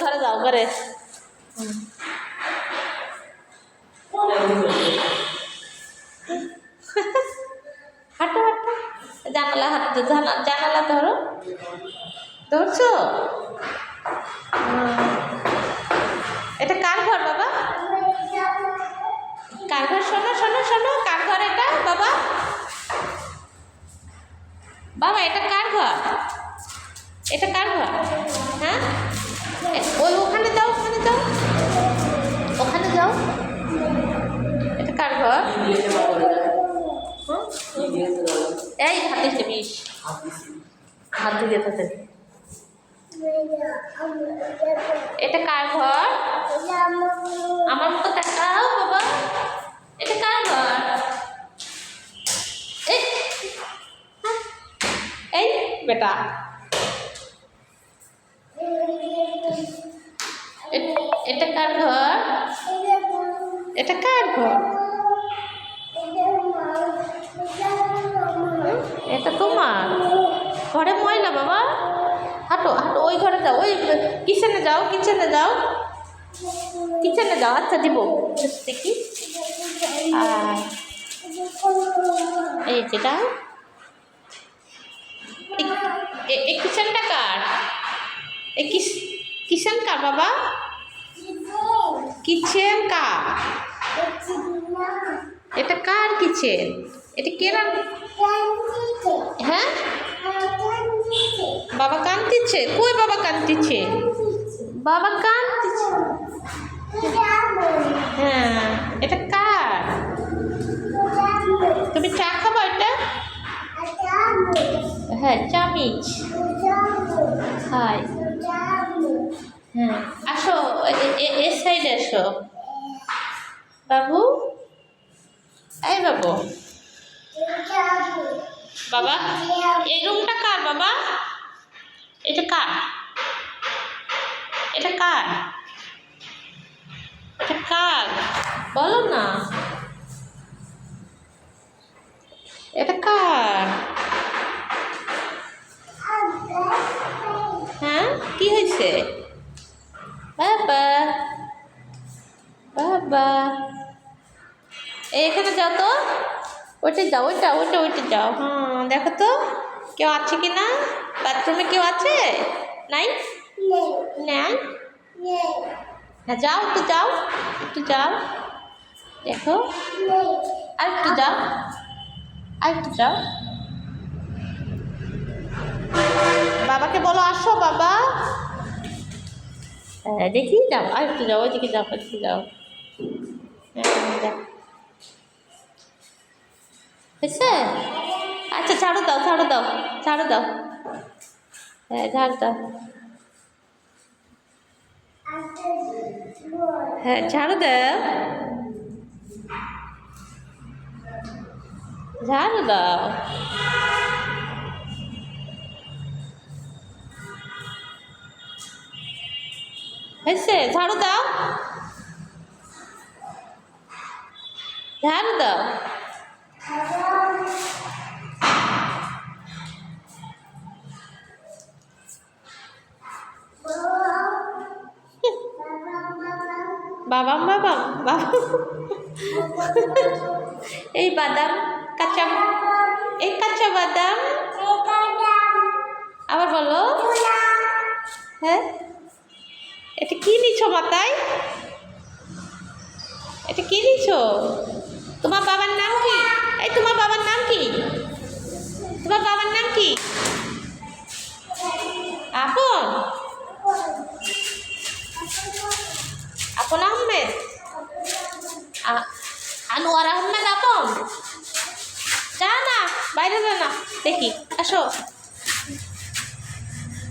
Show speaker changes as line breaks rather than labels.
ঘরে যাও ঘরে। হাঁটো হাঁটো, জানালা হাঁটো, জানালা ধরো, ধরছো? এটা কার ঘর বাবা? কার ঘর? শোনো শোনো শোনো, কার ঘর এটা বাবা? বাবা এটা কার ঘর? এটা কার ঘর? হ্যাঁ, ওই ওখানে যাও, ওখানে যাও, ওখানে যাও। এটা কার ঘর? এই হাতে বিষ, হাত দিয়ে থাকে। এটা কার ঘর? আমার মতো তাকাও বাবা, এটা কার ঘর? এই বেটা, এটা কার ঘর? এটা কার ঘর? এটা তোমার ঘরে ময়লা বাবা। হাঁটো হাঁটো, ওই ঘরে যাও, ওই কিচেনে যাও, কিচেনে যাও, কিচেনে যাও। আচ্ছা দিব দেখি। এই যেটা, এই কিচেনটা কার? এই কিচেন কার বাবা? কিচেন কার? এটা কার কিচেন? এটা কে রান? হ্যাঁ বাবা কান্দিছে, কই বাবা কান্দিছে? বাবা কান্দিছে। হ্যাঁ, এটা কার? তুমি চা খাবো এটা? হ্যাঁ, চামিচ হাই। হ্যাঁ আসো, এ সাইডে আসো বাবু। এই বাবু, বাবা এই রুমটা কার বাবা? এটা কার? এটা কার? এটা কার বলো না? এটা কার? হ্যাঁ কি হয়েছে বাবা? বাবা এখানে যাও তো, ওইটা যাও, ওইটা ওইটা ওইটা যাও। হ্যাঁ দেখো তো কেউ আছে কি না, বাথরুমে কেউ আছে? নাই নাই, হ্যাঁ যাও একটু, যাও একটু, যাও দেখো, আর একটু যাও, আর একটু যাও। বাবাকে বলো আসো বাবা। হ্যাঁ দেখি, যাও আর একটু যাও, ওইদিকে যাও, ওইদিকে যাও। হয়েছে? আচ্ছা ঝাড়ু দাও, ঝাড়ু দাও, ঝাড়ু দাও। হ্যাঁ ঝাড়ু দাও, হ্যাঁ ঝাড়ু দাও, ঝাড়ু দাও। হয়েছে? ঝাড়ু দাও, ঝাড়ু দাও। বাবাম বাবাম বাবা, এই বাদাম কাঁচা, এই কাঁচা বাদাম। আবার বলো। হ্যাঁ এটা কি নিছো মাথায়? এটা কি নিছো? তোমার বাবার নাম কি? এই তোমার বাবার নাম কি? তোমার বাবার নাম কি? আপন, আপন আহমেদ, আনোয়ার আহমেদ আপন। যা না বাইরে, যা না দেখি, আসো।